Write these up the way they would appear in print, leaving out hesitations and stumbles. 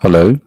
Hello.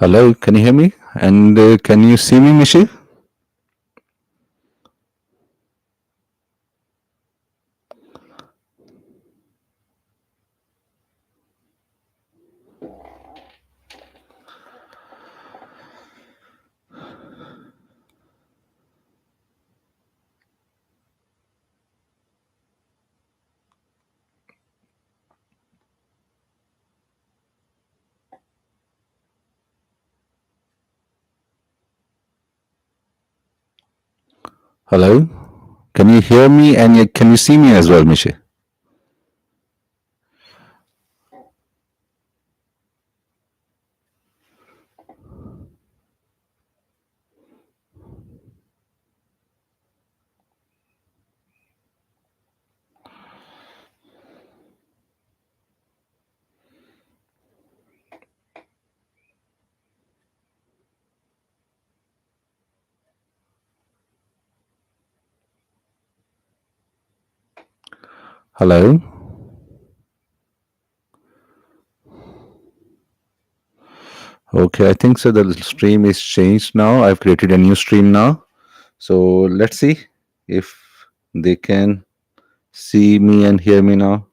Hello. Can you hear me? And can you see me, Mishi? Hello. Can you hear me? And can you see me as well, Mishi? Hello. Okay, I think so. The stream is changed now. I've created a new stream now. So let's see if they can see me and hear me now.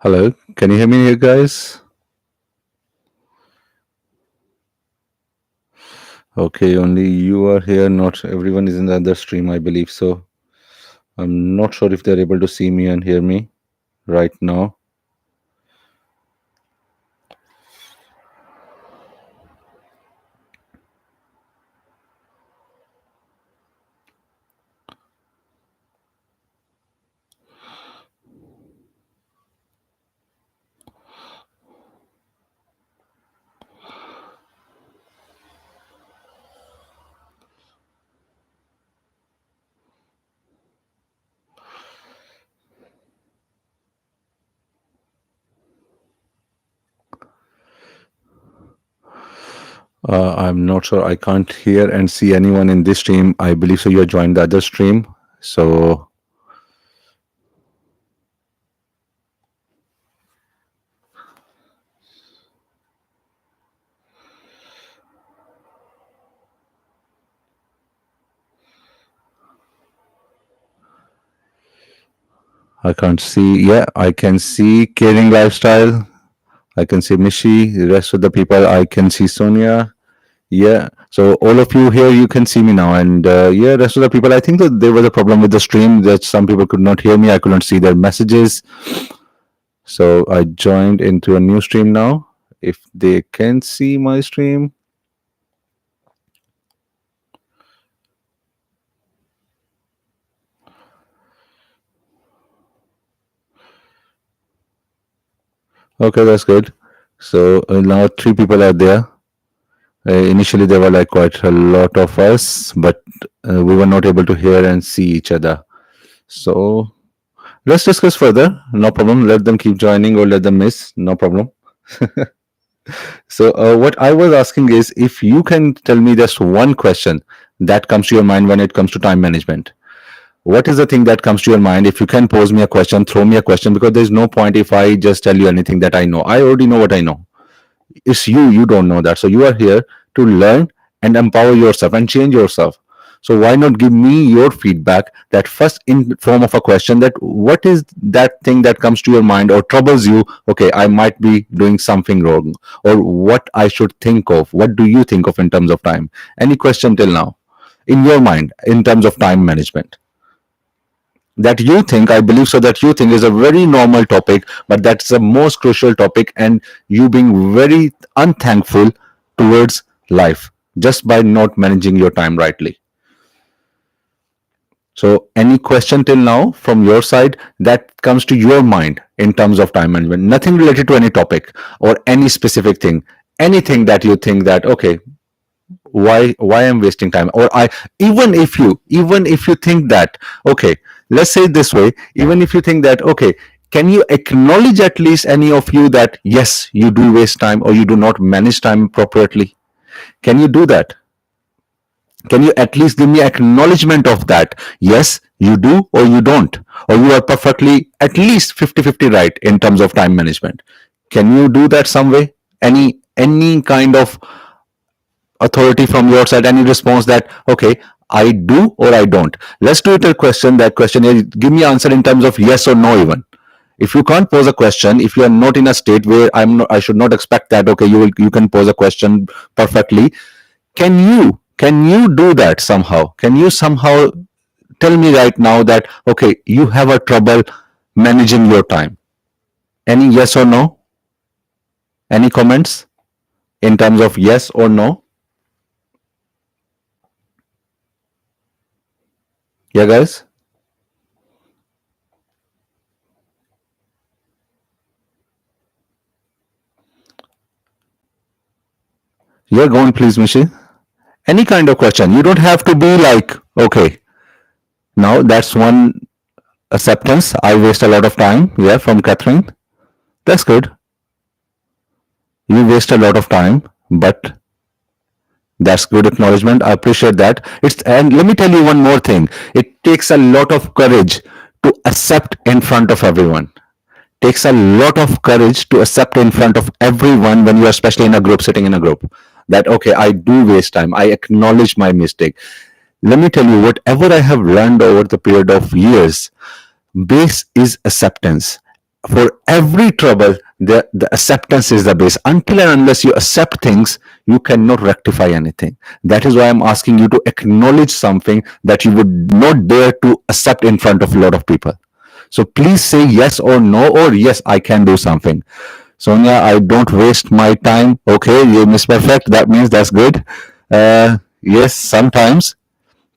Hello. Can you hear me here, guys? Okay, only you are here. Not everyone is in the other stream, I believe so. I'm not sure if they're able to see me and hear me right now. I'm not sure. I can't hear and see anyone in this stream. I believe so. You have joined the other stream. So I can't see. Yeah, I can see Caring Lifestyle. I can see Mishi. The rest of the people, I can see Sonia. Yeah. So all of you here, you can see me now. And yeah, rest of the people, I think that there was a problem with the stream that some people could not hear me. I couldn't see their messages. So I joined into a new stream now. If they can see my stream. Okay, that's good. So now three people are there. Initially, there were like quite a lot of us, but we were not able to hear and see each other. So let's discuss further. No problem. Let them keep joining or let them miss. No problem. So what I was asking is if you can tell me just one question that comes to your mind when it comes to time management. What is the thing that comes to your mind? If you can pose me a question, throw me a question, because there's no point if I just tell you anything that I know. I already know what I know. It's you don't know that. So you are here to learn and empower yourself and change yourself. So why not give me your feedback, that first in form of a question, that what is that thing that comes to your mind or troubles you? Okay, I might be doing something wrong, or what I should think of. What do you think of in terms of time? Any question till now in your mind in terms of time management that you think? I believe so that you think is a very normal topic, but that's the most crucial topic, and you being very unthankful towards life just by not managing your time rightly. So any question till now from your side that comes to your mind in terms of time management, nothing related to any topic or any specific thing, anything that you think that, okay, why I'm wasting time, or I, even if you think that, okay, let's say it this way, even if you think that, okay, can you acknowledge at least any of you that yes, you do waste time or you do not manage time appropriately? Can you do that? Can you at least give me acknowledgement of that? Yes, you do, or you don't, or you are perfectly at least 50-50 right in terms of time management. Can you do that some way? Any kind of authority from your side, any response that, okay, I do or I don't? Let's do it a question. That question is, give me answer in terms of yes or no even. If you can't pose a question, if you are not in a state where I should not expect that, okay, you can pose a question perfectly. Can you do that somehow? Can you somehow tell me right now that, okay, you have a trouble managing your time? Any yes or no? Any comments in terms of yes or no? Yeah, guys. Yeah, go on, please, Mishi. Any kind of question. You don't have to be like, okay, now that's one acceptance. I waste a lot of time. Yeah, from Catherine. That's good. You waste a lot of time, but that's good acknowledgement. I appreciate that. And let me tell you one more thing. It takes a lot of courage to accept in front of everyone. Takes a lot of courage to accept in front of everyone when you are especially in a group, sitting in a group, that okay, I do waste time. I acknowledge my mistake. Let me tell you, whatever I have learned over the period of years, base is acceptance. For every trouble, the acceptance is the base. Until and unless you accept things, you cannot rectify anything. That is why I'm asking you to acknowledge something that you would not dare to accept in front of a lot of people. So please say yes or no, or yes, I can do something. Sonia, I don't waste my time. Okay, you miss perfect. That means that's good. Yes, sometimes.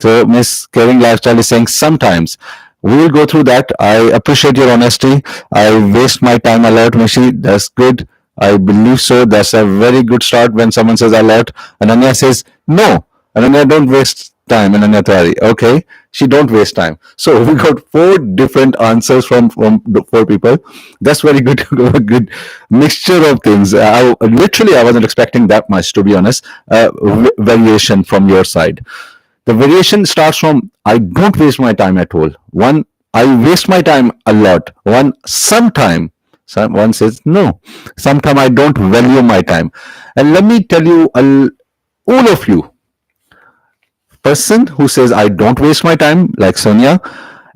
So Miss Caring Lifestyle is saying sometimes. We will go through that. I appreciate your honesty. I waste my time a lot, Mishi. That's good. I believe so. That's a very good start when someone says a lot. Ananya says no. Ananya don't waste time. Ananya Tari. Okay. She don't waste time. So we got four different answers from the four people. That's very good. Good mixture of things. Literally I wasn't expecting that much, to be honest. Variation from your side. The variation starts from I don't waste my time at all. One, I waste my time a lot. One, sometime. One says no. Sometime I don't value my time. And let me tell you, all of you, person who says I don't waste my time, like Sonia,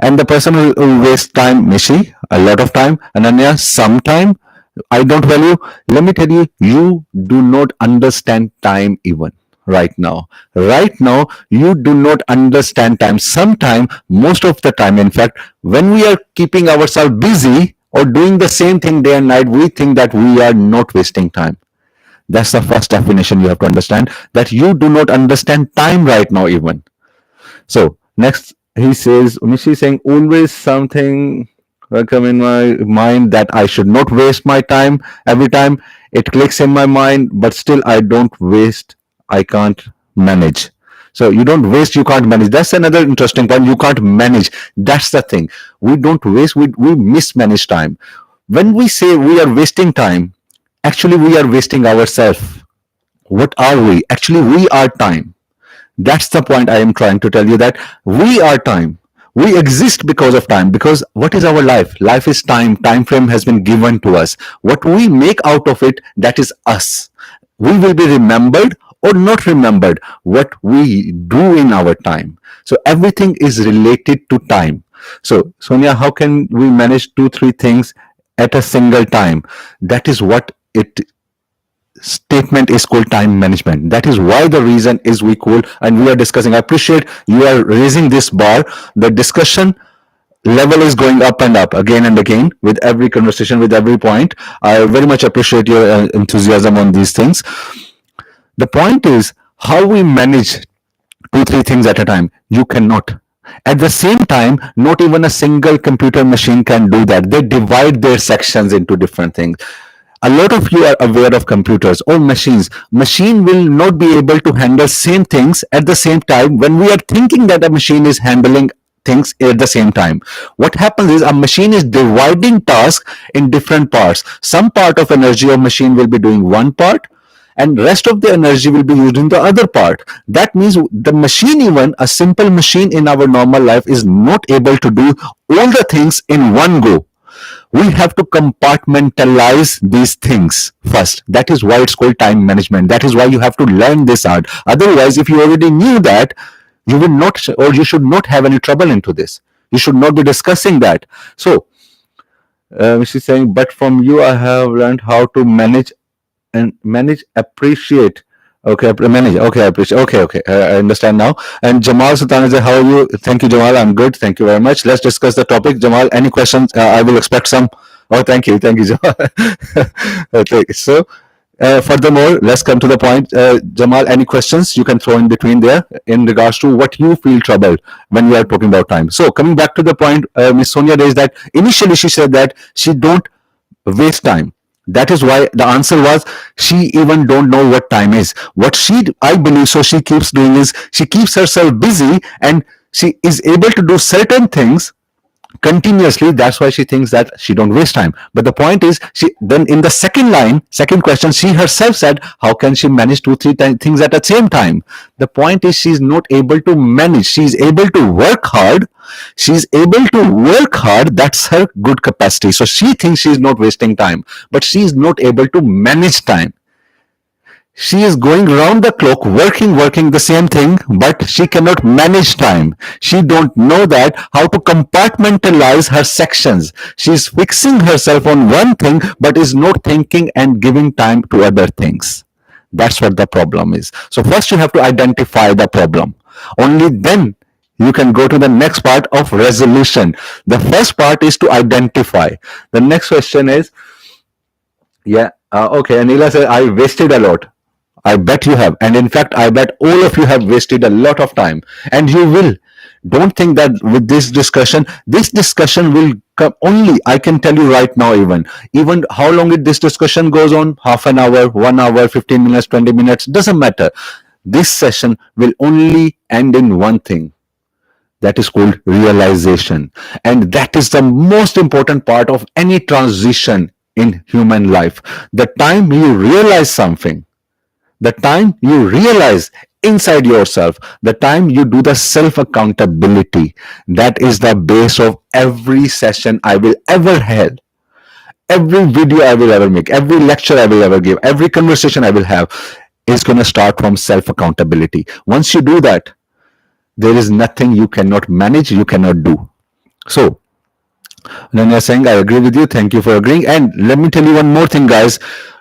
and the person who wastes time, Mishi, a lot of time, Ananya, sometime, I don't value. Let me tell you, you do not understand time even right now. Right now, you do not understand time. Sometime, most of the time, in fact, when we are keeping ourselves busy or doing the same thing day and night, we think that we are not wasting time. That's the first definition you have to understand, that you do not understand time right now even. So next he says, Mishi saying, always something come in my mind that I should not waste my time. Every time it clicks in my mind, but still I don't waste. I can't manage. So you don't waste, you can't manage. That's another interesting point. You can't manage. That's the thing. We don't waste, we mismanage time. When we say we are wasting time, actually we are wasting ourselves. What are we? Actually, we are time. That's the point I am trying to tell you, that we are time. We exist because of time. Because what is our life? Life is time. Time frame has been given to us. What we make out of it, that is us. We will be remembered or not remembered what we do in our time. So everything is related to time. So Sonia, how can we manage two, three things at a single time? That is what it statement is called time management. That is why the reason is we call, and we are discussing. I appreciate you are raising this bar. The discussion level is going up and up again and again with every conversation, with every point. I very much appreciate your enthusiasm on these things. The point is how we manage two, three things at a time. You cannot. At the same time, not even a single computer machine can do that. They divide their sections into different things. A lot of you are aware of computers or machines. Machine will not be able to handle same things at the same time when we are thinking that a machine is handling things at the same time. What happens is a machine is dividing tasks in different parts. Some part of energy of machine will be doing one part, and rest of the energy will be used in the other part. That means the machine, even a simple machine in our normal life, is not able to do all the things in one go. We have to compartmentalize these things first. That is why it's called time management. That is why you have to learn this art. Otherwise, if you already knew that, you will not, or you should not have any trouble into this. You should not be discussing that. So she's saying, but from you I have learned how to manage, appreciate. Okay, manage. Okay, I appreciate. Okay. I understand now. And Jamal Sultan is, how are you? Thank you, Jamal. I'm good. Thank you very much. Let's discuss the topic. Jamal, any questions? I will expect some. Oh, thank you, Jamal. Okay, so furthermore, let's come to the point. Jamal, any questions you can throw in between there in regards to what you feel troubled when we are talking about time? So coming back to the point, Miss Sonia raised that initially she said that she don't waste time. That is why the answer was she even don't know what time is. What she, I believe, so she keeps doing is she keeps herself busy and she is able to do certain things continuously. That's why she thinks that she don't waste time. But the point is, she then in the second question, she herself said, how can she manage two, three things at the same time? The point is, she's not able to manage. She's able to work hard. She's able to work hard. That's her good capacity. So she thinks she's not wasting time, but she's not able to manage time. She is going round the clock, working the same thing, but she cannot manage time. She don't know that how to compartmentalize her sections. She's fixing herself on one thing, but is not thinking and giving time to other things. That's what the problem is. So first you have to identify the problem. Only then you can go to the next part of resolution. The first part is to identify. The next question is, okay, Anila said, I wasted a lot. I bet you have. And in fact, I bet all of you have wasted a lot of time. And you will. Don't think that with this discussion will come only, I can tell you right now, even how long this discussion goes on, half an hour, 1 hour, 15 minutes, 20 minutes, doesn't matter. This session will only end in one thing. That is called realization. And that is the most important part of any transition in human life. The time you realize something, the time you realize inside yourself, the time you do the self accountability, that is the base of every session I will ever have, every video I will ever make, every lecture I will ever give, every conversation I will have is going to start from self accountability. Once you do that, there is nothing you cannot manage, you cannot do. So Nanya saying, I agree with you. Thank you for agreeing. And let me tell you one more thing, guys.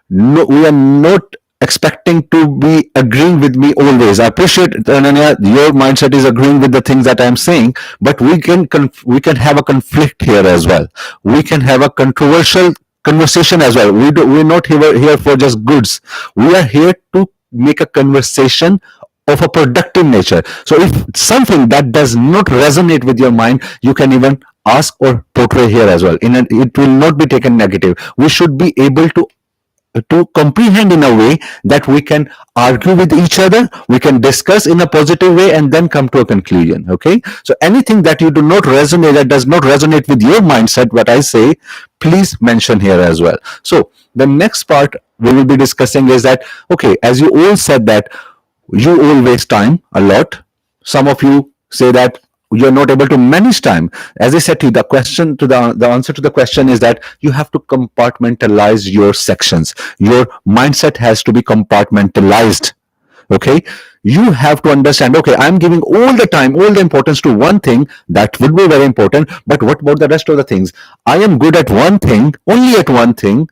No, we are not expecting to be agreeing with me always. I appreciate, Nanya, your mindset is agreeing with the things that I'm saying, but we can have a conflict here as well. We can have a controversial conversation as well. We're not here for just goods. We are here to make a conversation of a productive nature. So if something that does not resonate with your mind, you can even ask or portray here as well. It will not be taken negative. We should be able to comprehend in a way that we can argue with each other, we can discuss in a positive way, and then come to a conclusion. Okay, so anything that you do not resonate, that does not resonate with your mindset, what I say, please mention here as well. So the next part we will be discussing is that, okay, as you all said that you all waste time a lot. Some of you say that you're not able to manage time. As I said to you, the answer to the question is that you have to compartmentalize your sections. Your mindset has to be compartmentalized. Okay, you have to understand, okay, I'm giving all the time, all the importance to one thing that would be very important, but what about the rest of the things? I am good at one thing, only at one thing,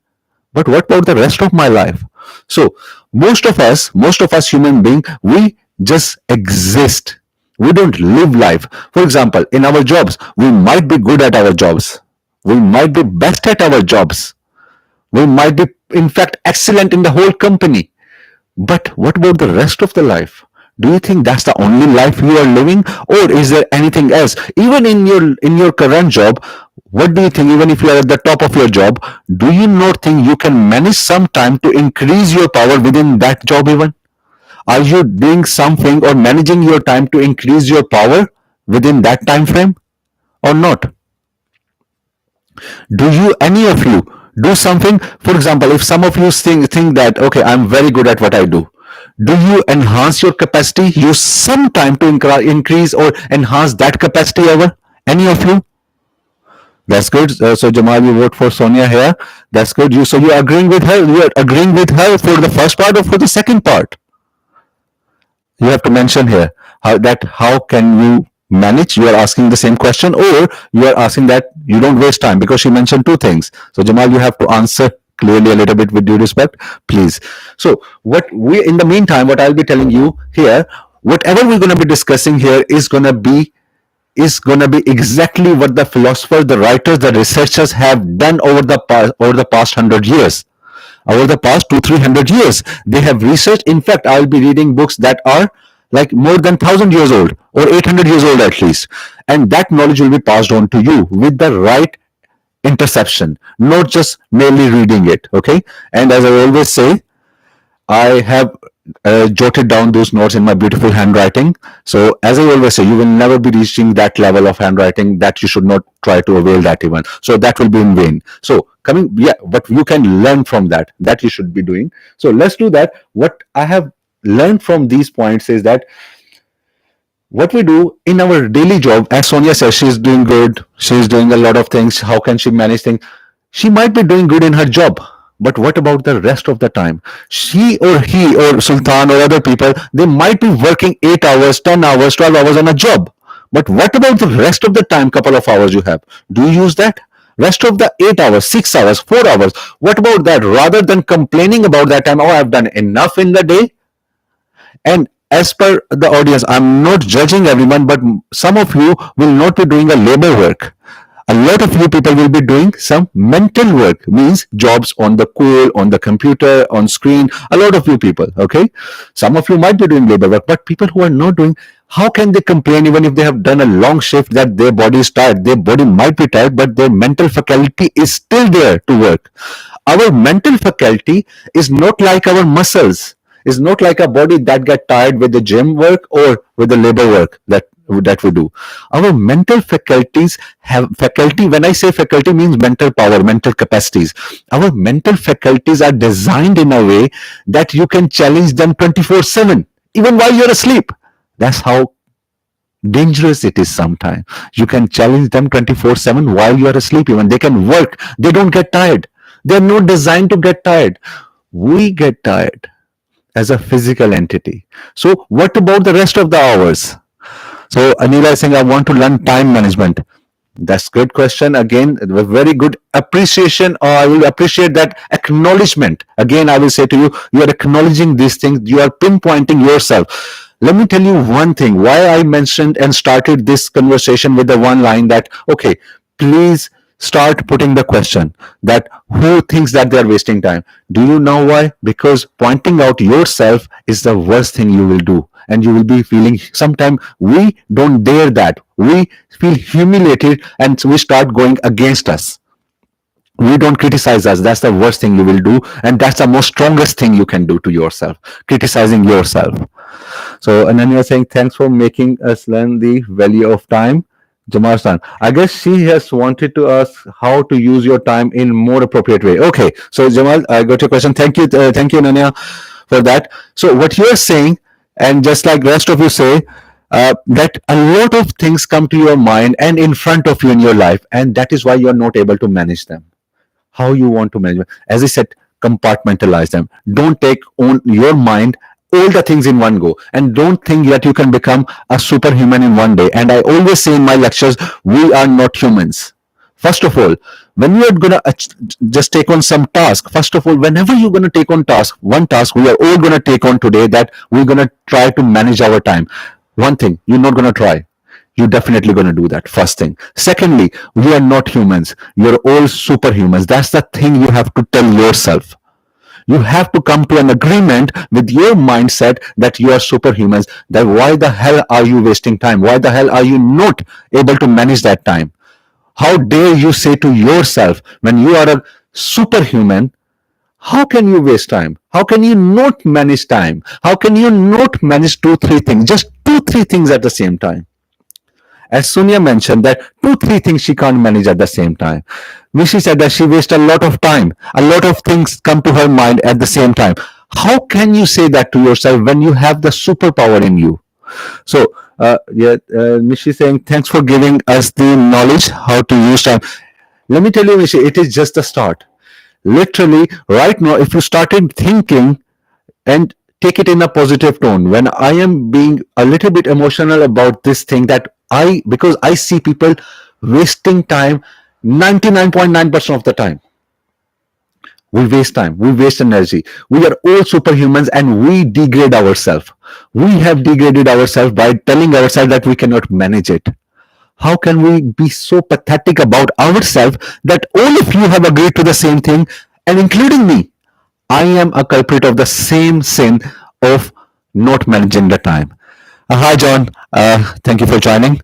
but what about the rest of my life? So most of us human being, we just exist. We don't live life. For example, in our jobs, we might be good at our jobs, we might be best at our jobs, we might be in fact excellent in the whole company, but what about the rest of the life? Do you think that's the only life you are living, or is there anything else? Even in your current job, what do you think? Even if you are at the top of your job, do you not think you can manage some time to increase your power within that job? Even are you doing something or managing your time to increase your power within that time frame or not? Do you, any of you, do something? For example, if some of you think that, okay, I'm very good at what I do you enhance your capacity, use some time to increase or enhance that capacity ever? Any of you? That's good. So Jamal, you vote for Sonia here. That's good. You're agreeing with her. You're agreeing with her for the first part or for the second part? You have to mention here how can you manage. You are asking the same question, or you are asking that you don't waste time, because she mentioned two things. So Jamal, you have to answer clearly, a little bit with due respect, please. So what we, in the meantime, what I'll be telling you here, whatever we're going to be discussing here is going to be exactly what the philosophers, the writers, the researchers have done over the past 100 years, over the past 200-300 years. They have researched. In fact, I'll be reading books that are like more than 1,000 years old or 800 years old at least, and that knowledge will be passed on to you with the right interception, not just merely reading it. Okay, and as I always say, I have jotted down those notes in my beautiful handwriting. So, as I always say, you will never be reaching that level of handwriting, that you should not try to avail that even. So, that will be in vain. So, but you can learn from that. That you should be doing. So, let's do that. What I have learned from these points is that what we do in our daily job, as Sonia says, she's doing good, she's doing a lot of things. How can she manage things? She might be doing good in her job, but what about the rest of the time? She or he or Sultan or other people, they might be working 8 hours, 10 hours, 12 hours on a job. But what about the rest of the time, couple of hours you have? Do you use that? Rest of the 8 hours, 6 hours, 4 hours. What about that? Rather than complaining about that time, oh, I've done enough in the day. And as per the audience, I'm not judging everyone, but some of you will not be doing a labor work. A lot of you people will be doing some mental work, means jobs on the cool, on the computer, on screen. A lot of you people, okay? Some of you might be doing labor work, but people who are not doing, how can they complain even if they have done a long shift that their body is tired? Their body might be tired, but their mental faculty is still there to work. Our mental faculty is not like our muscles, is not like a body that get tired with the gym work or with the labor work that we do. Our mental faculties have faculty. When I say faculty, means mental power, mental capacities. Our mental faculties are designed in a way that you can challenge them 24/7, even while you're asleep. That's how dangerous it is sometimes. You can challenge them 24/7 while you are asleep. Even they can work. They don't get tired. They're not designed to get tired. We get tired as a physical entity. So what about the rest of the hours? So Anila is saying, I want to learn time management. That's a good question. Again, a very good appreciation, or I will appreciate that acknowledgement. Again, I will say to you, you are acknowledging these things. You are pinpointing yourself. Let me tell you one thing, why I mentioned and started this conversation with the one line that, okay, please start putting the question that who thinks that they are wasting time. Do you know why? Because pointing out yourself is the worst thing you will do, and you will be feeling, sometimes we don't dare that, we feel humiliated and we start going against us. We don't criticize us. That's the worst thing you will do, and that's the most strongest thing you can do to yourself, criticizing yourself. So Ananya saying, thanks for making us learn the value of time. Jamar San, I guess she has wanted to ask how to use your time in more appropriate way. Okay, so Jamal, I got your question. Thank you, Nanya, for that. So what you're saying, and just like rest of you say, that a lot of things come to your mind and in front of you in your life, and that is why you're not able to manage them. How you want to manage, as I said, compartmentalize them. Don't take on your mind all the things in one go, and don't think that you can become a superhuman in one day. And I always say in my lectures, we are not humans. First of all, when you are gonna just take on some task, first of all, whenever you're gonna take on task, one task we are all gonna take on today, that we're gonna try to manage our time. One thing you're not gonna try, you're definitely going to do that. First thing. Secondly, we are not humans. You're all superhumans. That's the thing you have to tell yourself. You have to come to an agreement with your mindset that you are superhumans. That why the hell are you wasting time? Why the hell are you not able to manage that time? How dare you say to yourself, when you are a superhuman, how can you waste time? How can you not manage time? How can you not manage two, three things? Just two, three things at the same time. As Sonia mentioned, that two, three things she can't manage at the same time. Mishi said that she wastes a lot of time. A lot of things come to her mind at the same time. How can you say that to yourself when you have the superpower in you? So, Mishi saying, thanks for giving us the knowledge how to use time. Let me tell you, Mishi, it is just the start. Literally, right now, if you started thinking and take it in a positive tone, when I am being a little bit emotional about this thing, that because I see people wasting time 99.9% of the time. We waste time, we waste energy. We are all superhumans and we degrade ourselves. We have degraded ourselves by telling ourselves that we cannot manage it. How can we be so pathetic about ourselves that all of you have agreed to the same thing, and including me? I am a culprit of the same sin of not managing the time. Hi, John. Thank you for joining.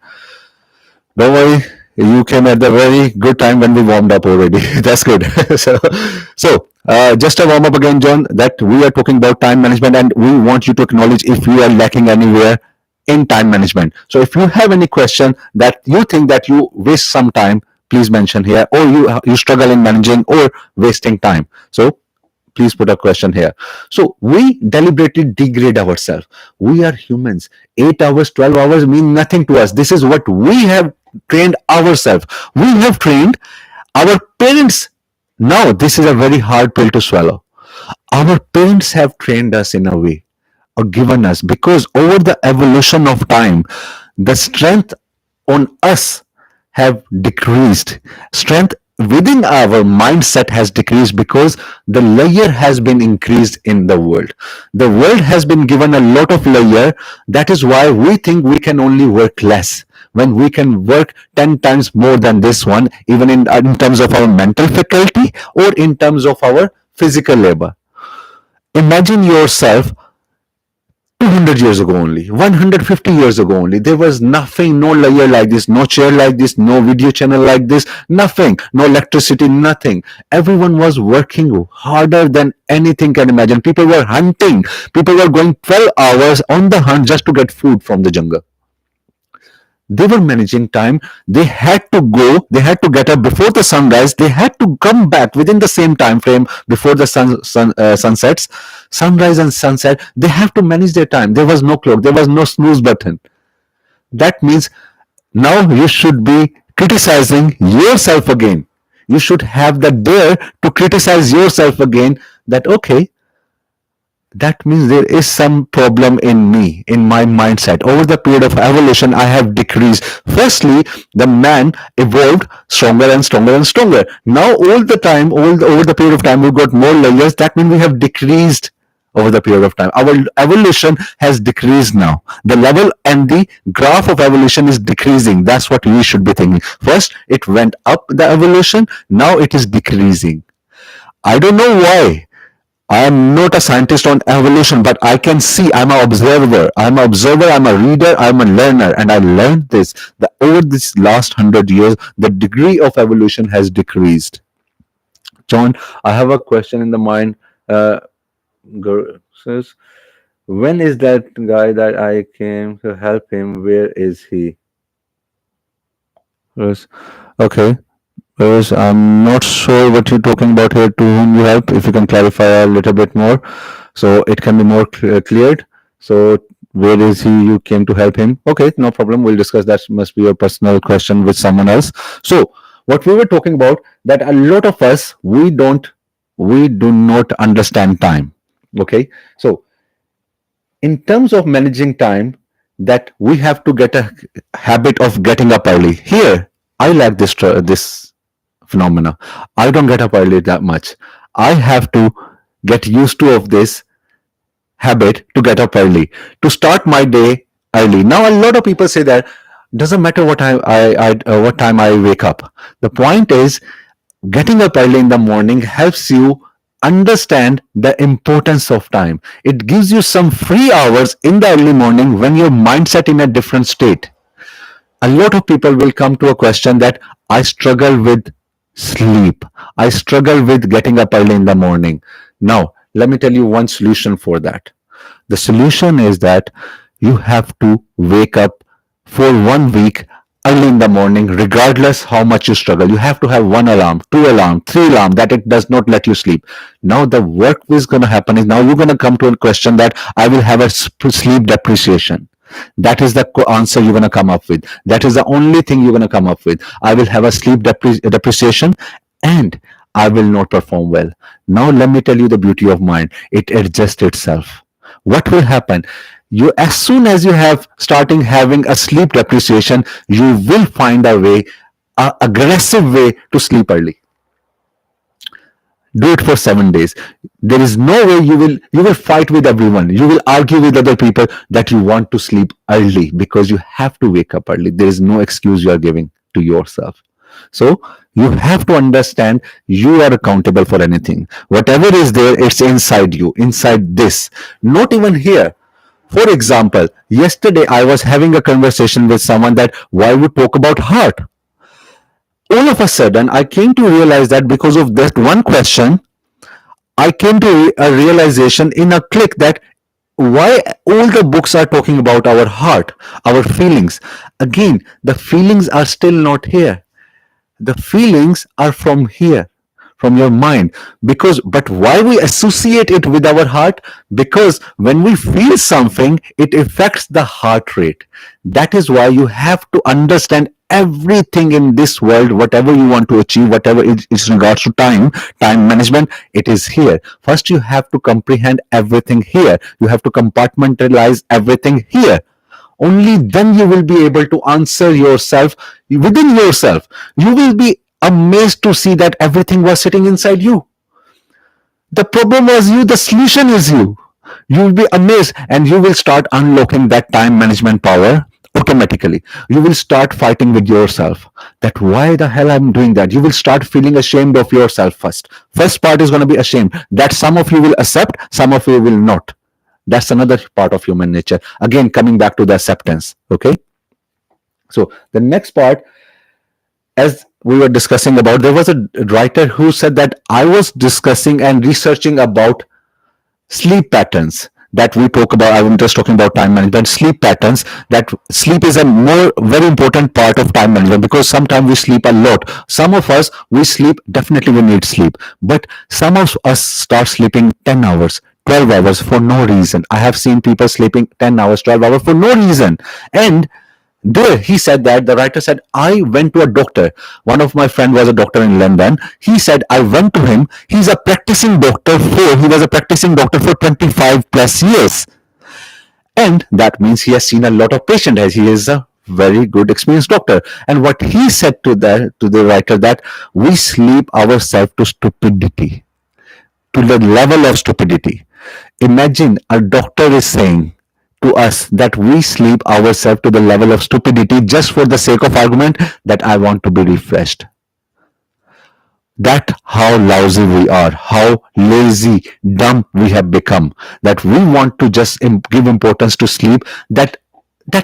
Don't worry, you came at the very good time when we warmed up already. That's good. So, just a warm up again, John, that we are talking about time management, and we want you to acknowledge if you are lacking anywhere in time management. So, if you have any question that you think that you waste some time, please mention here, or you struggle in managing or wasting time. So, please put a question here. So we deliberately degrade ourselves. We are humans. 8 hours, 12 hours mean nothing to us. This is what we have trained ourselves. We have trained our parents. Now, this is a very hard pill to swallow. Our parents have trained us in a way, or given us, because over the evolution of time, the strength on us have decreased. Strength within our mindset has decreased because the layer has been increased in the world. The world has been given a lot of layer. That is why we think we can only work less, when we can work 10 times more than this one, even in terms of our mental faculty or in terms of our physical labor. Imagine yourself 200 years ago only, 150 years ago only. There was nothing, no layer like this, no chair like this, no video channel like this, nothing, no electricity, nothing. Everyone was working harder than anything can imagine. People were hunting. People were going 12 hours on the hunt just to get food from the jungle. They were managing time. They had to go, they had to get up before the sunrise, they had to come back within the same time frame before the sunsets. Sunrise and sunset, they have to manage their time. There was no clock, there was no snooze button. That means now you should be criticizing yourself again. You should have the dare to criticize yourself again, that okay, that means there is some problem in me, in my mindset. Over the period of evolution, I have decreased. Firstly, the man evolved stronger and stronger and stronger. Now, all the time, over the period of time, we've got more layers. That means we have decreased over the period of time. Our evolution has decreased now. The level and the graph of evolution is decreasing. That's what we should be thinking. First, it went up, the evolution. Now it is decreasing. I don't know why. I am not a scientist on evolution, but I can see. I'm an observer. I'm an observer. I'm a reader. I'm a learner, and I learned this that over this last 100 years, the degree of evolution has decreased. John, I have a question in the mind. Says, when is that guy that I came to help him? Where is he? Yes. Okay. Whereas I'm not sure what you're talking about here, to whom you help. If you can clarify a little bit more, so it can be more cleared. So Where is he? You came to help him. Okay, no problem. We'll discuss that. Must be your personal question with someone else. So, what we were talking about, that a lot of us, we do not understand time. Okay, so in terms of managing time, that we have to get a habit of getting up early. Here, I like this phenomena. I don't get up early that much. I have to get used to of this habit to get up early, to start my day early. Now, a lot of people say that doesn't matter what time I wake up. The point is, getting up early in the morning helps you understand the importance of time. It gives you some free hours in the early morning when your mindset in a different state. A lot of people will come to a question that I struggle with sleep. I struggle with getting up early in the morning. Now, let me tell you one solution for that. The solution is that you have to wake up for 1 week early in the morning, regardless how much you struggle. You have to have one alarm, two alarm, three alarm, that it does not let you sleep. Now the work is going to happen is, now you're going to come to a question that I will have a sleep depreciation. That is the answer you're going to come up with. That is the only thing you're going to come up with. I will have a sleep depreciation, and I will not perform well. Now let me tell you the beauty of mind. It adjusts itself. What will happen? You, as soon as you have starting having a sleep depreciation, you will find a way, a aggressive way to sleep early. Do it for 7 days. There is no way you will fight with everyone. You will argue with other people that you want to sleep early because you have to wake up early. There is no excuse you are giving to yourself. So you have to understand you are accountable for anything. Whatever is there, it's inside you, inside this. Not even here. For example, yesterday I was having a conversation with someone that why we talk about heart. All of a sudden, I came to realize that because of that one question, I came to a realization in a click that why all the books are talking about our heart, our feelings. Again, the feelings are still not here. The feelings are from here, from your mind. Because, but why we associate it with our heart? Because when we feel something, it affects the heart rate. That is why you have to understand everything in this world, whatever you want to achieve, whatever is regards to time management, it is here. First, you have to comprehend everything here. You have to compartmentalize everything here. Only then you will be able to answer yourself within yourself. You will be amazed to see that everything was sitting inside you. The problem was you, the solution is you. You will be amazed and you will start unlocking that time management power automatically. You will start fighting with yourself that why the hell I'm doing that. You will start feeling ashamed of yourself first. First part is going to be ashamed that some of you will accept, some of you will not. That's another part of human nature. Again, coming back to the acceptance. Okay. So the next part, as we were discussing about, there was a writer who said that I was discussing and researching about sleep patterns that we talk about. I'm just talking about time management, sleep patterns, that sleep is a more very important part of time management because sometimes we sleep a lot. Some of us, we sleep, definitely we need sleep, but some of us start sleeping 10 hours, 12 hours for no reason. I have seen people sleeping 10 hours, 12 hours for no reason. And there he said that the writer said, I went to a doctor. One of my friend was a doctor in London. He said, I went to him. He was a practicing doctor for 25 plus years. And that means he has seen a lot of patients as he is a very good experienced doctor. And what he said to the writer, that we sleep ourselves to stupidity, to the level of stupidity. Imagine a doctor is saying to us that we sleep ourselves to the level of stupidity just for the sake of argument that I want to be refreshed. That how lousy we are, how lazy, dumb we have become, that we want to just give importance to sleep that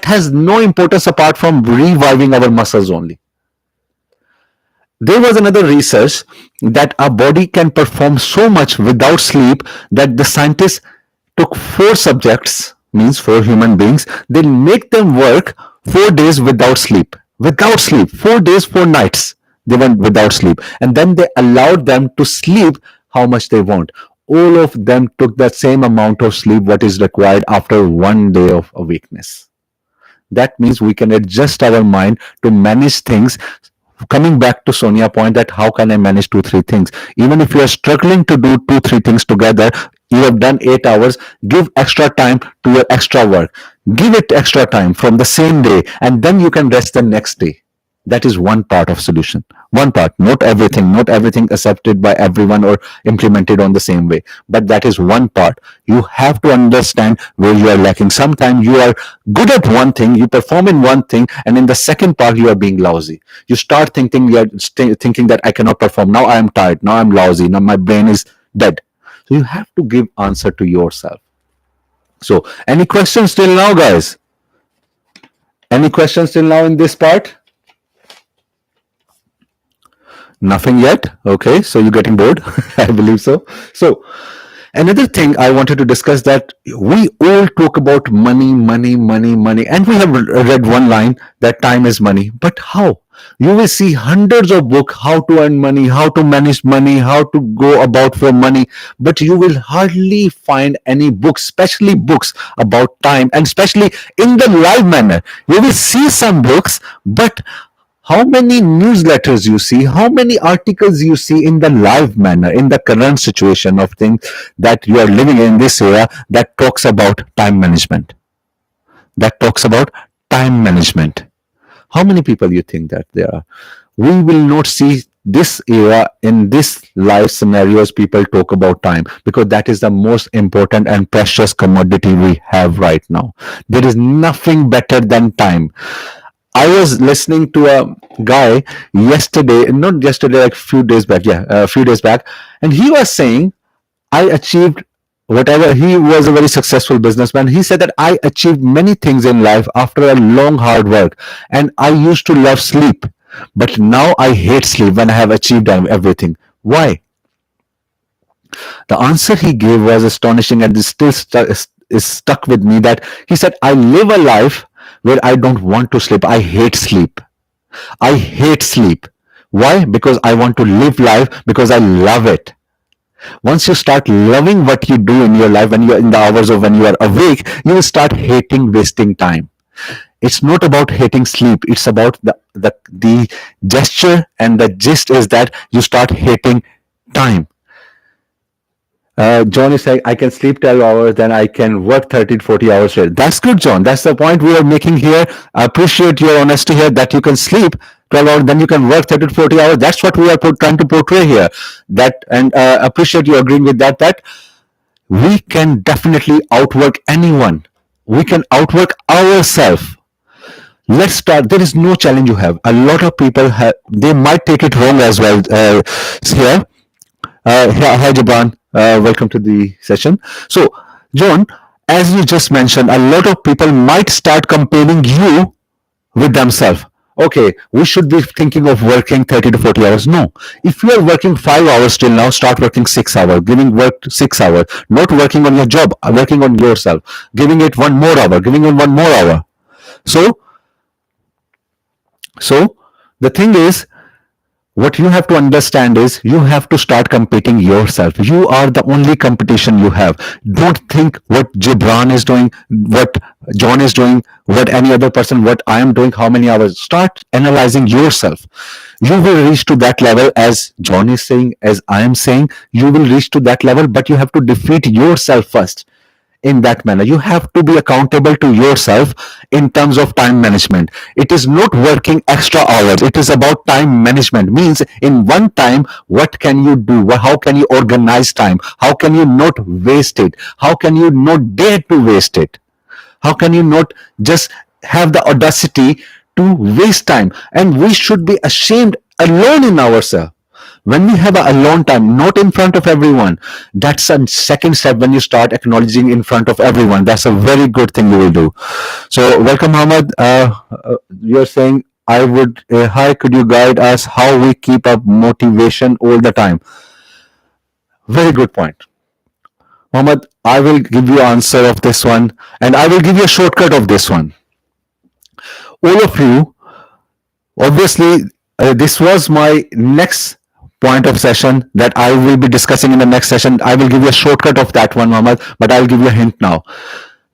has no importance apart from reviving our muscles only. There was another research that our body can perform so much without sleep that the scientists took 4 subjects, means 4 human beings, they make them work 4 days without sleep. Without sleep, 4 days, 4 nights, they went without sleep. And then they allowed them to sleep how much they want. all of them took the same amount of sleep what is required after 1 day of a weakness. That means we can adjust our mind to manage things. Coming back to Sonia point, that how can I manage 2 3 things, even if you are struggling to do 2 3 things together, you have done 8 hours, give extra time to your extra work, give it extra time from the same day, and then you can rest the next day. That is one part of solution. One part, not everything accepted by everyone or implemented on the same way, but that is one part. You have to understand where you are lacking. Sometimes you are good at one thing, you perform in one thing, and in the second part you are being lousy. You start thinking, thinking that I cannot perform, now I am tired, now I'm lousy, now my brain is dead. So you have to give answer to yourself. So any questions till now, guys? Any questions till now in this part? Nothing yet. Okay, so you're getting bored. I believe so. So another thing I wanted to discuss, that we all talk about money, money, money, money, and we have read one line that time is money. But how? You will see hundreds of books how to earn money, how to manage money, how to go about for money, but you will hardly find any books, especially books about time, and especially in the live manner. You will see some books, but how many newsletters you see, how many articles you see in the live manner, in the current situation of things that you are living in this era, that talks about time management, that talks about time management. How many people you think that there are? We will not see this era in this life scenarios people talk about time, because that is the most important and precious commodity we have right now. There is nothing better than time. I was listening to a guy yesterday, not yesterday, like a few days back, yeah, a few days back, and he was saying, I achieved whatever. He was a very successful businessman. He said that I achieved many things in life after a long hard work, and I used to love sleep, but now I hate sleep when I have achieved everything. Why? The answer he gave was astonishing, and is stuck with me. That he said, I live a life where I don't want to sleep. I hate sleep. I hate sleep. Why? Because I want to live life because I love it. Once you start loving what you do in your life, when you're in the hours of when you are awake, you will start hating wasting time. It's not about hating sleep. It's about the gesture, and the gist is that you start hating time. John is saying, I can sleep 12 hours, then I can work 30 to 40 hours straight. That's good, John. That's the point we are making here. I appreciate your honesty here, that you can sleep 12 hours, then you can work 30 to 40 hours. That's what we are trying to portray here. That, and appreciate you agreeing with that, that we can definitely outwork anyone. We can outwork ourselves. Let's start. There is no challenge you have. A lot of people have, they might take it wrong as well here. Hi, Jabran. Welcome to the session. So, John, as you just mentioned, a lot of people might start comparing you with themselves. Okay, we should be thinking of working 30 to 40 hours. No. If you are working 5 hours till now, start working 6 hours, giving work 6 hours, not working on your job, working on yourself, giving it 1 more hour, giving it 1 more hour. So, so the thing is, what you have to understand is you have to start competing yourself. You are the only competition you have. Don't think what Gibran is doing, what John is doing, what any other person, what I am doing, how many hours. Start analyzing yourself. You will reach to that level, as John is saying, as I am saying, you will reach to that level, but you have to defeat yourself first. In that manner, you have to be accountable to yourself in terms of time management. It is not working extra hours, it is about time management. Means in one time, what can you do, how can you organize time, how can you not waste it, how can you not dare to waste it, how can you not just have the audacity to waste time. And we should be ashamed alone in ourselves when we have a alone time, not in front of everyone. That's a second step. When you start acknowledging in front of everyone, that's a very good thing you will do. So welcome, Mohammed. You're saying, I would, hi, could you guide us how we keep up motivation all the time? Very good point, Mohammed. I will give you answer of this one, and I will give you a shortcut of this one. All of you, obviously, this was my next point of session that I will be discussing in the next session. I will give you a shortcut of that one, Mohammed, but I'll give you a hint now.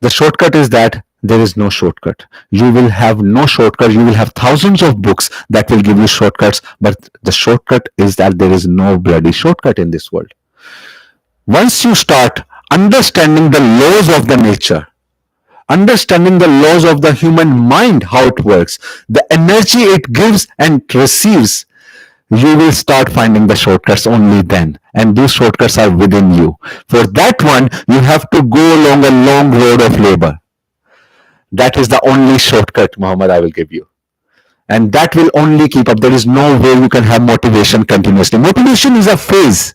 The shortcut is that there is no shortcut. You will have no shortcut. You will have thousands of books that will give you shortcuts, but the shortcut is that there is no bloody shortcut in this world. Once you start understanding the laws of the nature, understanding the laws of the human mind, how it works, the energy it gives and receives, you will start finding the shortcuts only then. And these shortcuts are within you. For that one, you have to go along a long road of labor. That is the only shortcut, Muhammad, I will give you. And that will only keep up. There is no way you can have motivation continuously. Motivation is a phase.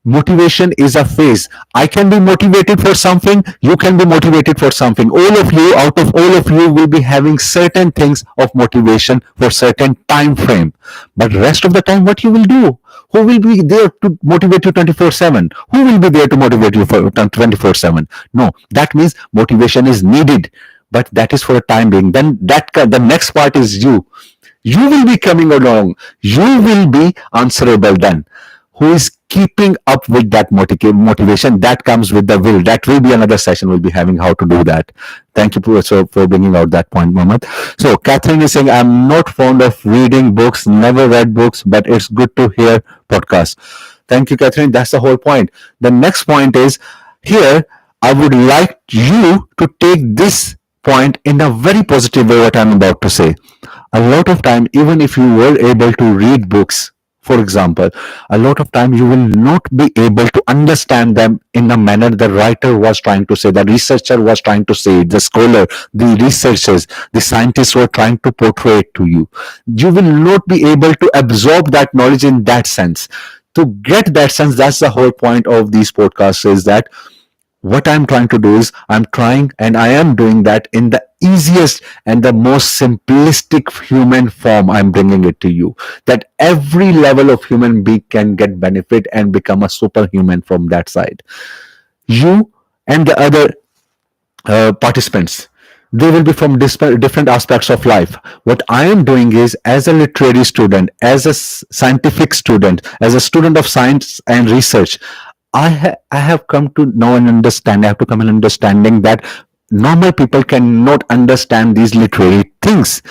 Motivation is a phase. I can be motivated for something, you can be motivated for something. All of you, out of all of you, will be having certain things of motivation for certain time frame. But rest of the time, what you will do? Who will be there to motivate you 24/7? Who will be there to motivate you for 24/7? No, that means motivation is needed, but that is for a time being. Then the next part is you. You will be coming along. You will be answerable then. Who is keeping up with that motivation? That comes with the will. That will be another session we'll be having, how to do that. Thank you for bringing out that point, Mohammed. So Catherine is saying, I'm not fond of reading books, never read books, but it's good to hear podcasts. Thank you, Catherine. That's the whole point. The next point is, here, I would like you to take this point in a very positive way, what I'm about to say. A lot of time, even if you were able to read books, for example, a lot of time you will not be able to understand them in the manner the writer was trying to say, the researcher was trying to say, the scholar, the researchers, the scientists were trying to portray it to you. You will not be able to absorb that knowledge in that sense. To get that sense, that's the whole point of these podcasts, is that what I'm trying to do is I'm trying and I am doing that in the easiest and the most simplistic human form. I'm bringing it to you, that every level of human being can get benefit and become a superhuman from that side. You and the other participants, they will be from different aspects of life. What I am doing is, as a literary student, as a scientific student, as a student of science and research, I have come to know and understand, I have to come in understanding that normal people cannot understand these literary things.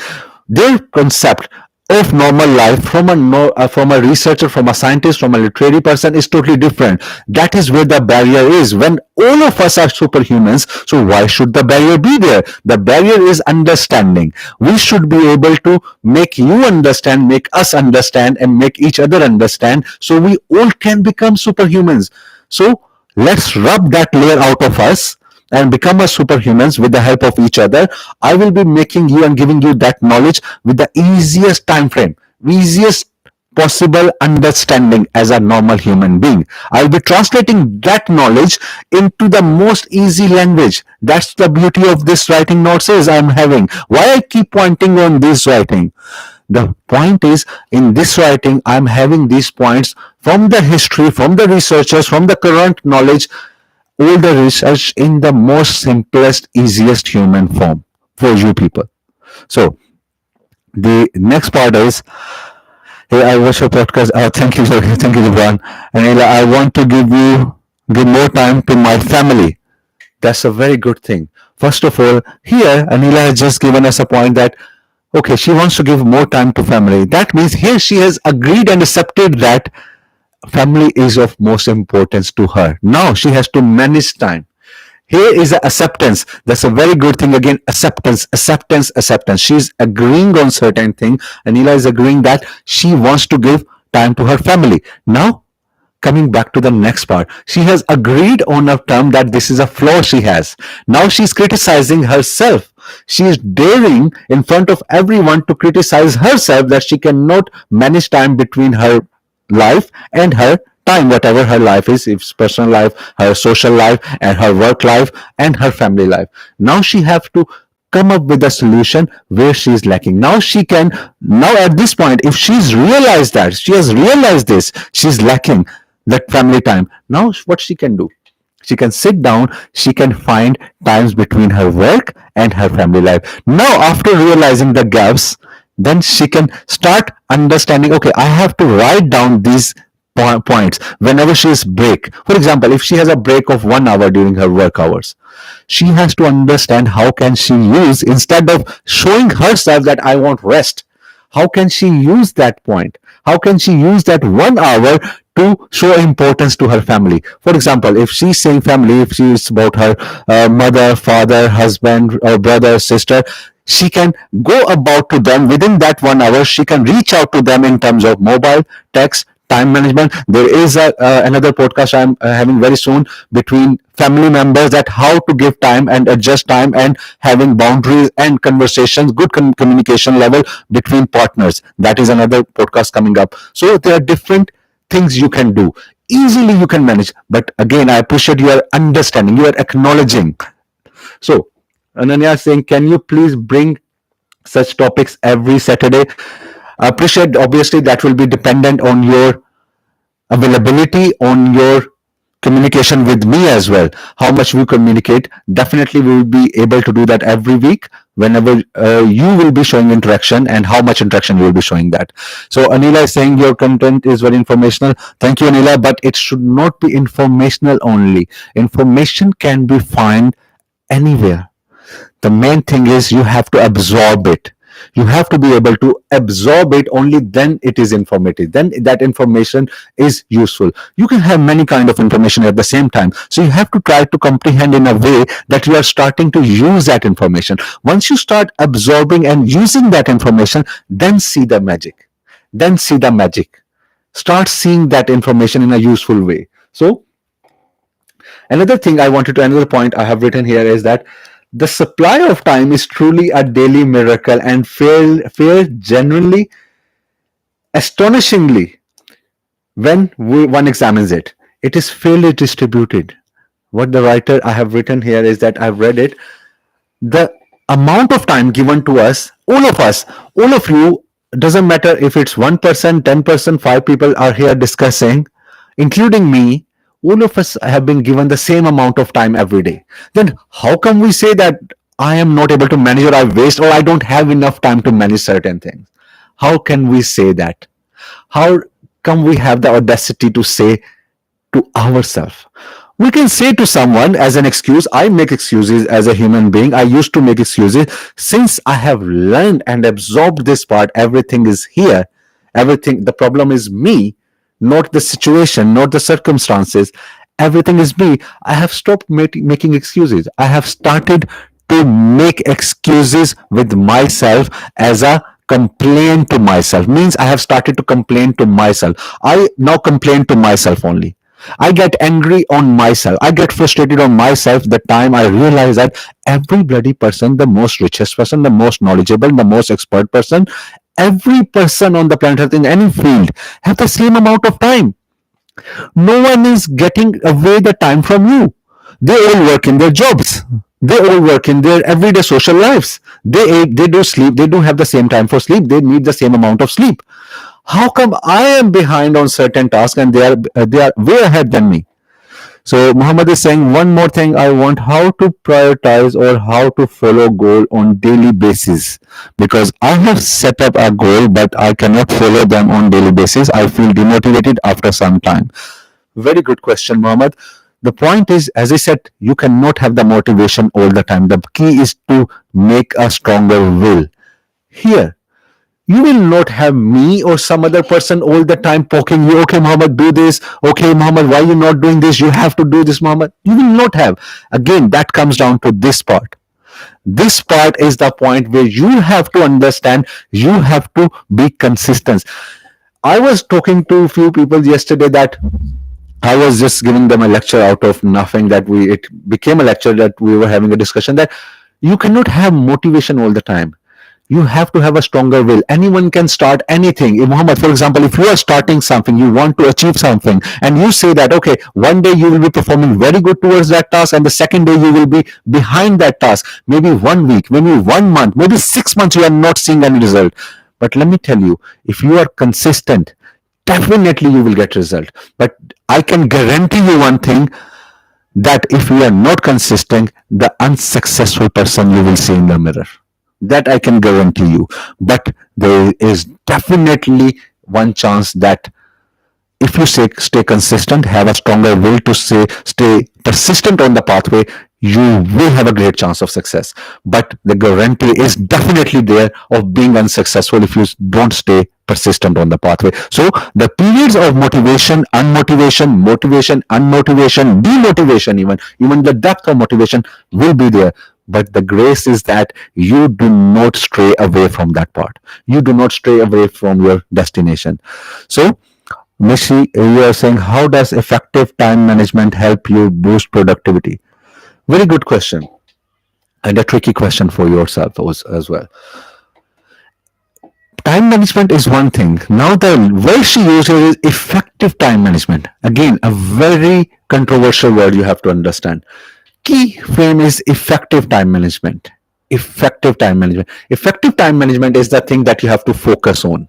Their concept of normal life from a researcher, from a scientist, from a literary person is totally different. That is where the barrier is. When all of us are superhumans, so why should the barrier be there? The barrier is understanding. We should be able to make you understand, make us understand, and make each other understand, so we all can become superhumans. So let's rub that layer out of us and become a superhumans with the help of each other. I will be making you and giving you that knowledge with the easiest time frame, easiest possible understanding as a normal human being. I'll be translating that knowledge into the most easy language. That's the beauty of this writing notes is I'm having. Why I keep pointing on this writing? The point is, in this writing, I'm having these points from the history, from the researchers, from the current knowledge, all the research in the most simplest, easiest human form for you people. So the next part is, hey, I watch your podcast. Thank you, thank you, Gibran. And I want to give more time to my family. That's a very good thing. First of all, here Anila has just given us a point that, okay, she wants to give more time to family. That means here she has agreed and accepted that family is of most importance to her. Now she has to manage time. Here is the acceptance. That's a very good thing. Again, acceptance, acceptance, acceptance. She's agreeing on certain thing. Anila is agreeing that she wants to give time to her family. Now, coming back to the next part, she has agreed on a term that this is a flaw she has. Now she's criticizing herself. She is daring in front of everyone to criticize herself that she cannot manage time between her life and her time, whatever her life is, if it's personal life, her social life, and her work life, and her family life. Now she have to come up with a solution where she is lacking. Now at this point, if she's realized that, she has realized this, she's lacking that family time. Now what she can do? She can sit down, she can find times between her work and her family life. Now, after realizing the gaps, then she can start understanding, okay, I have to write down these points whenever she is break. For example, if she has a break of 1 hour during her work hours, she has to understand how can she use, instead of showing herself that I want rest, how can she use that point, how can she use that 1 hour to show importance to her family. For example, if she's saying family, if she is about her mother, father, husband, or brother, sister, she can go about to them within that 1 hour. She can reach out to them in terms of mobile, text, time management. There is another podcast I'm having very soon between family members, that how to give time and adjust time and having boundaries and conversations, good communication level between partners. That is another podcast coming up. So there are different things you can do. Easily you can manage. But again, I appreciate your understanding, you are acknowledging. So Ananya is saying, can you please bring such topics every Saturday? I appreciate, obviously, that will be dependent on your availability, on your communication with me as well, how much we communicate. Definitely we will be able to do that every week, whenever you will be showing interaction and how much interaction you will be showing that. So Anila is saying your content is very informational. Thank you, Anila, but it should not be informational only. Information can be found anywhere. The main thing is you have to absorb it. You have to be able to absorb it, only then it is informative, then that information is useful. You can have many kind of information at the same time, so you have to try to comprehend in a way that you are starting to use that information. Once you start absorbing and using that information, then see the magic, then see the magic, start seeing that information in a useful way. So another thing I wanted to, another point I have written here is that the supply of time is truly a daily miracle and fair genuinely, astonishingly, when one examines it. It is fairly distributed. What the writer I have written here is that I've read it. The amount of time given to us, all of you, doesn't matter if it's 1%, 10%, 5 people are here discussing, including me, all of us have been given the same amount of time every day. Then how come we say that I am not able to manage, or I waste, or I don't have enough time to manage certain things? How can we say that? How come we have the audacity to say to ourselves? We can say to someone as an excuse. I make excuses as a human being. I used to make excuses. Since I have learned and absorbed this part, everything is here. Everything, the problem is me, not the situation, not the circumstances. Everything is me. I have stopped making excuses. I have started to make excuses with myself as a complaint to myself. Means I have started to complain to myself. I now complain to myself only. I get angry on myself. I get frustrated on myself the time I realize that every bloody person, the most richest person, the most knowledgeable, the most expert person, every person on the planet Earth in any field have the same amount of time. No one is getting away the time from you. They all work in their jobs. They all work in their everyday social lives. They do sleep. They do have the same time for sleep. They need the same amount of sleep. How come I am behind on certain tasks and they are way ahead than me? So Muhammad is saying one more thing I want: how to prioritize or how to follow goal on daily basis, because I have set up a goal but I cannot follow them on daily basis. I feel demotivated after some time. Very good question, Muhammad. The point is, as I said, you cannot have the motivation all the time. The key is to make a stronger will. Here, you will not have me or some other person all the time poking you. Okay, Muhammad, do this. Okay, Muhammad, why are you not doing this? You have to do this, Muhammad. You will not have. Again, that comes down to this part. This part is the point where you have to understand, you have to be consistent. I was talking to a few people yesterday that I was just giving them a lecture out of nothing, that it became a lecture, that we were having a discussion that you cannot have motivation all the time. You have to have a stronger will. Anyone can start anything. Muhammad, for example, if you are starting something, you want to achieve something, and you say that, okay, one day you will be performing very good towards that task, and the second day you will be behind that task. Maybe 1 week, maybe 1 month, maybe 6 months, you are not seeing any result. But let me tell you, if you are consistent, definitely you will get result. But I can guarantee you one thing, that if you are not consistent, the unsuccessful person you will see in the mirror. That I can guarantee you. But there is definitely one chance that if you stay consistent, have a stronger will to stay persistent on the pathway, you will have a great chance of success. But the guarantee is definitely there of being unsuccessful if you don't stay persistent on the pathway. So the periods of motivation, unmotivation, motivation, unmotivation, demotivation, even the depth of motivation will be there. But the grace is that you do not stray away from that part. You do not stray away from your destination. So Mishi, you are saying, how does effective time management help you boost productivity? Very good question, and a tricky question for yourself as well. Time management is one thing. Now, the word she uses is effective time management. Again, a very controversial word you have to understand. Key frame is effective time management. Effective time management. Effective time management is the thing that you have to focus on.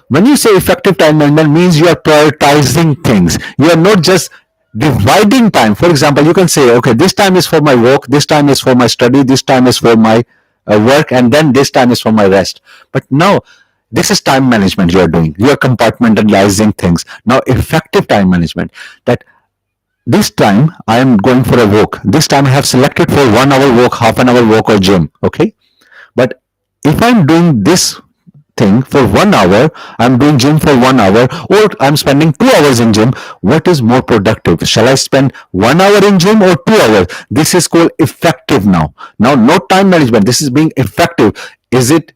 When you say effective time management, means you are prioritizing things. You are not just dividing time. For example, you can say, okay, this time is for my work, this time is for my study, this time is for my work, and then this time is for my rest. But now, this is time management you are doing. You are compartmentalizing things. Now, effective time management, that this time I am going for a walk. This time I have selected for 1 hour walk, half an hour walk, or gym. Okay. But if I'm doing this thing for 1 hour, I'm doing gym for 1 hour, or I'm spending 2 hours in gym, what is more productive? Shall I spend 1 hour in gym or 2 hours? This is called effective now. Now, not time management. This is being effective. Is it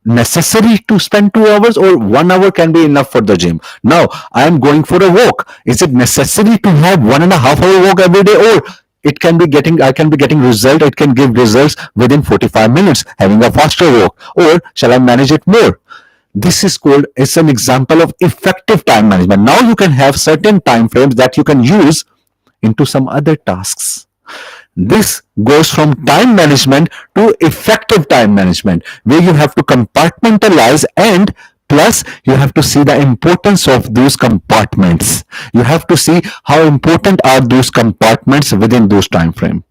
necessary to spend 2 hours, or 1 hour can be enough for the gym? Now I am going for a walk. Is it necessary to have 1.5 hour walk every day, or I can be getting result, it can give results within 45 minutes having a faster walk, or shall I manage it more? This is called, it's an example of effective time management. Now you can have certain time frames that you can use into some other tasks. This goes from time management to effective time management, where you have to compartmentalize, and plus you have to see the importance of those compartments. You have to see how important are those compartments within those time frame.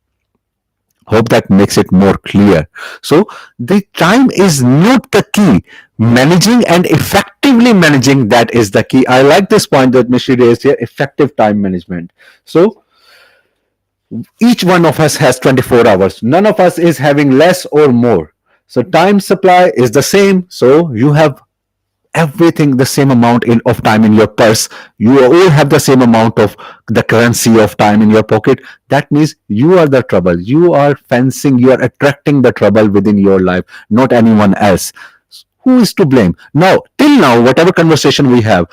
Hope that makes it more clear. So the time is not the key. Managing and effectively managing, that is the key. I like this point that Mishi raised here, effective time management. So each one of us has 24 hours. None of us is having less or more. So time supply is the same. So you have everything the same amount of time in your purse. You all have the same amount of the currency of time in your pocket. That means you are the trouble. You are fencing, you are attracting the trouble within your life, not anyone else. Who is to blame? Now, till now, whatever conversation we have,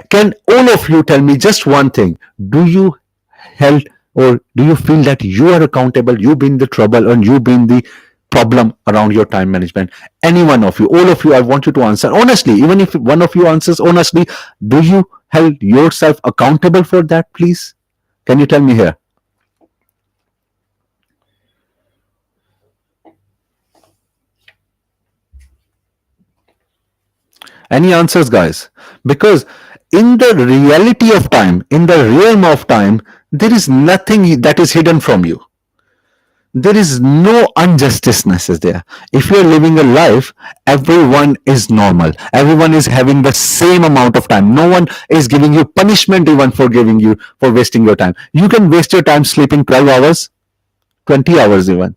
can all of you tell me just one thing? Do you held, or do you feel that you are accountable, you've been the trouble, and you've been the problem around your time management? Any one of you, all of you, I want you to answer honestly. Even if one of you answers honestly, do you held yourself accountable for that, please? Can you tell me here? Any answers, guys? Because in the reality of time, in the realm of time, there is nothing that is hidden from you. There is no injusticeness is there. If you're living a life, everyone is normal. Everyone is having the same amount of time. No one is giving you punishment even for giving you for wasting your time. You can waste your time sleeping 12 hours, 20 hours even,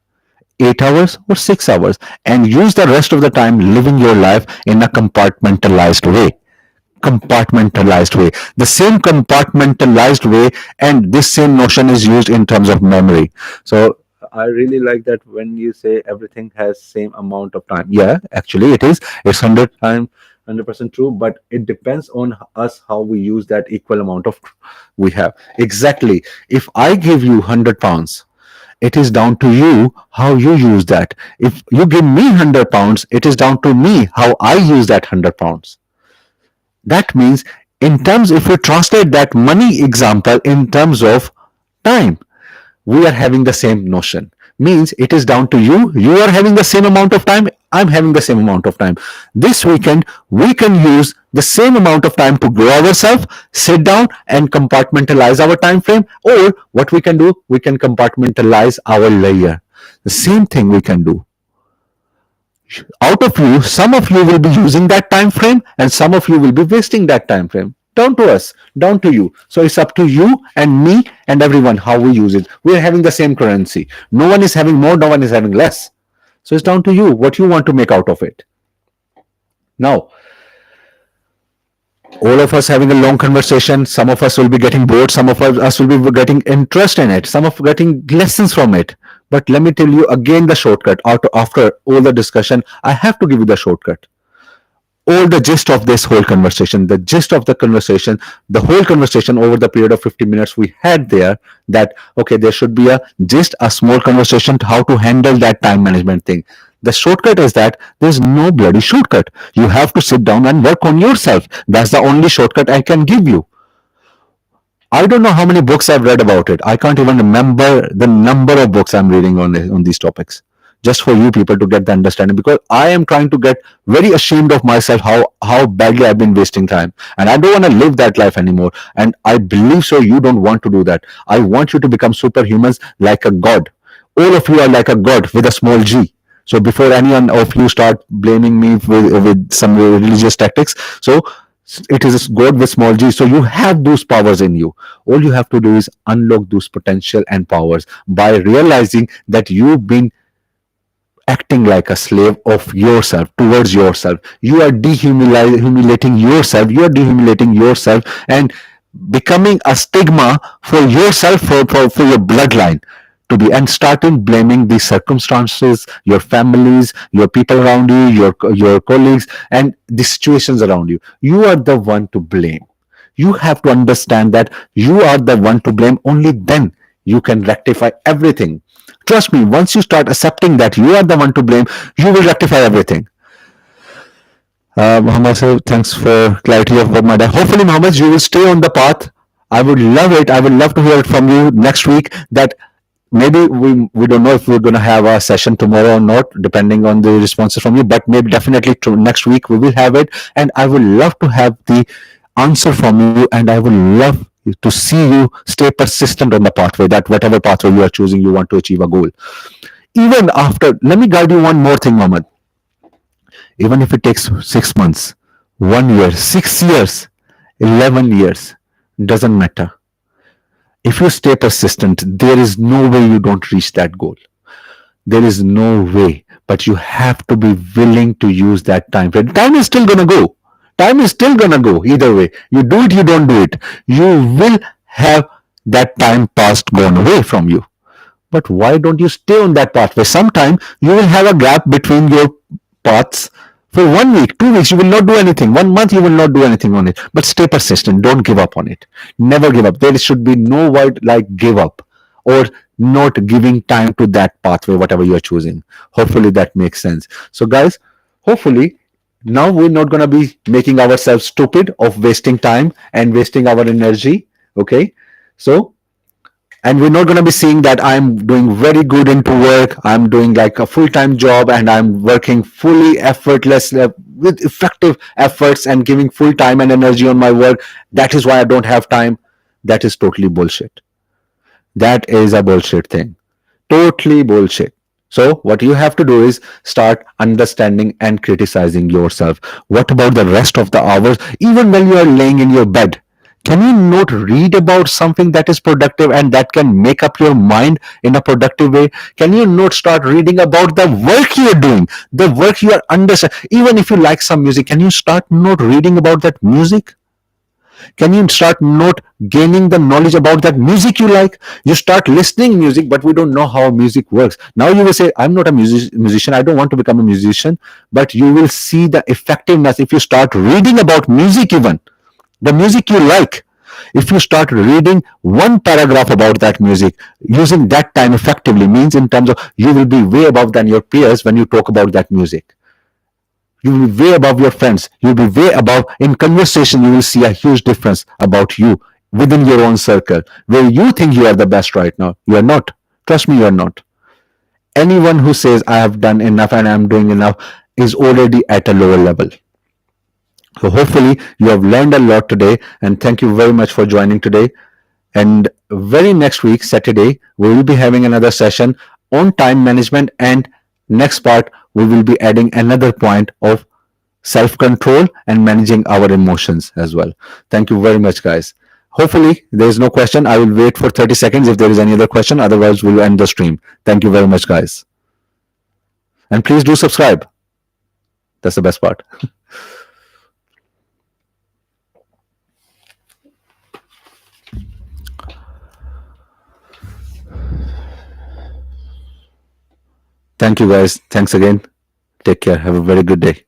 8 hours or 6 hours, and use the rest of the time living your life in a compartmentalized way. Compartmentalized way. The same compartmentalized way, and this same notion is used in terms of memory. So I really like that when you say everything has same amount of time. Yeah, actually it is. It's 100% true, but it depends on us how we use that equal amount of we have. Exactly. If I give you £100, it is down to you how you use that. If you give me £100, it is down to me how I use that £100. That means, in terms, if we translate that money example in terms of time, we are having the same notion. Means it is down to you. You are having the same amount of time. I'm having the same amount of time. This weekend, we can use the same amount of time to grow ourselves, sit down and compartmentalize our time frame. Or what we can do, we can compartmentalize our layer. The same thing we can do. Out of you, some of you will be using that time frame and some of you will be wasting that time frame. Down to us, down to you. So it's up to you and me and everyone how we use it. We're having the same currency. No one is having more, no one is having less. So it's down to you what you want to make out of it. Now, all of us having a long conversation, some of us will be getting bored, some of us will be getting interest in it, some of getting lessons from it. But let me tell you again the shortcut. After all the discussion, I have to give you the shortcut. All the gist of this whole conversation, the gist of the conversation, the whole conversation over the period of 50 minutes we had there, that okay, there should be a just a small conversation to how to handle that time management thing. The shortcut is that there's no bloody shortcut. You have to sit down and work on yourself. That's the only shortcut I can give you. I don't know how many books I've read about it. I can't even remember the number of books I'm reading on these topics. Just for you people to get the understanding, because I am trying to get very ashamed of myself how badly I've been wasting time, and I don't want to live that life anymore. And I believe so. You don't want to do that. I want you to become superhumans like a god. All of you are like a god with a small g. So before anyone of you start blaming me with some religious tactics, so it is God with small g. So you have those powers in you. All you have to do is unlock those potential and powers by realizing that you've been acting like a slave of yourself towards yourself. You are humiliating yourself. You are dehumiliating yourself and becoming a stigma for yourself, for your bloodline to be, and starting blaming the circumstances, your families, your people around you, your colleagues, and the situations around you. You are the one to blame. You have to understand that you are the one to blame. Only then you can rectify everything. Trust me, once you start accepting that you are the one to blame, you will rectify everything. Muhammad, so thanks for clarity of my day. Hopefully, Muhammad, you will stay on the path. I would love it. I would love to hear it from you next week. That maybe we don't know if we're going to have a session tomorrow or not, depending on the responses from you. But maybe definitely next week we will have it, and I would love to have the answer from you, and I would love to see you stay persistent on the pathway, that whatever pathway you are choosing, you want to achieve a goal. Even after, let me guide you one more thing, Mohammed. Even if it takes 6 months, 1 year, 6 years, 11 years, doesn't matter. If you stay persistent, there is no way you don't reach that goal. There is no way, but you have to be willing to use that time. Time is still gonna go. Time is still gonna go either way. You do it, you don't do it. You will have that time past gone away from you. But why don't you stay on that pathway? Sometime you will have a gap between your paths for 1 week, 2 weeks, you will not do anything. 1 month, you will not do anything on it. But stay persistent. Don't give up on it. Never give up. There should be no word like give up or not giving time to that pathway, whatever you are choosing. Hopefully that makes sense. So, guys, hopefully now we're not going to be making ourselves stupid of wasting time and wasting our energy. Okay. So, and we're not going to be seeing that I'm doing very good into work, I'm doing like a full-time job, and I'm working fully effortless with effective efforts and giving full time and energy on my work. That is why I don't have time. That is totally bullshit. That is a bullshit thing. Totally bullshit. So what you have to do is start understanding and criticizing yourself. What about the rest of the hours? Even when you are laying in your bed, can you not read about something that is productive and that can make up your mind in a productive way? Can you not start reading about the work you are doing, the work you are understanding? Even if you like some music, can you start not reading about that music? Can you start not gaining the knowledge about that music you like? You start listening music, but we don't know how music works. Now you will say, I'm not a musician, I don't want to become a musician. But you will see the effectiveness if you start reading about music, even the music you like. If you start reading one paragraph about that music, using that time effectively, means in terms of you will be way above than your peers when you talk about that music. You will be way above your friends. You will be way above in conversation. You will see a huge difference about you within your own circle, where you think you are the best right now. You are not. Trust me, you are not. Anyone who says I have done enough and I am doing enough is already at a lower level. So hopefully you have learned a lot today, and thank you very much for joining today. And very next week, Saturday, we will be having another session on time management and Next part, we will be adding another point of self control and managing our emotions as well. Thank you very much, guys. Hopefully, there is no question. I will wait for 30 seconds if there is any other question. Otherwise, we'll end the stream. Thank you very much, guys. And please do subscribe. That's the best part. Thank you, guys. Thanks again. Take care. Have a very good day.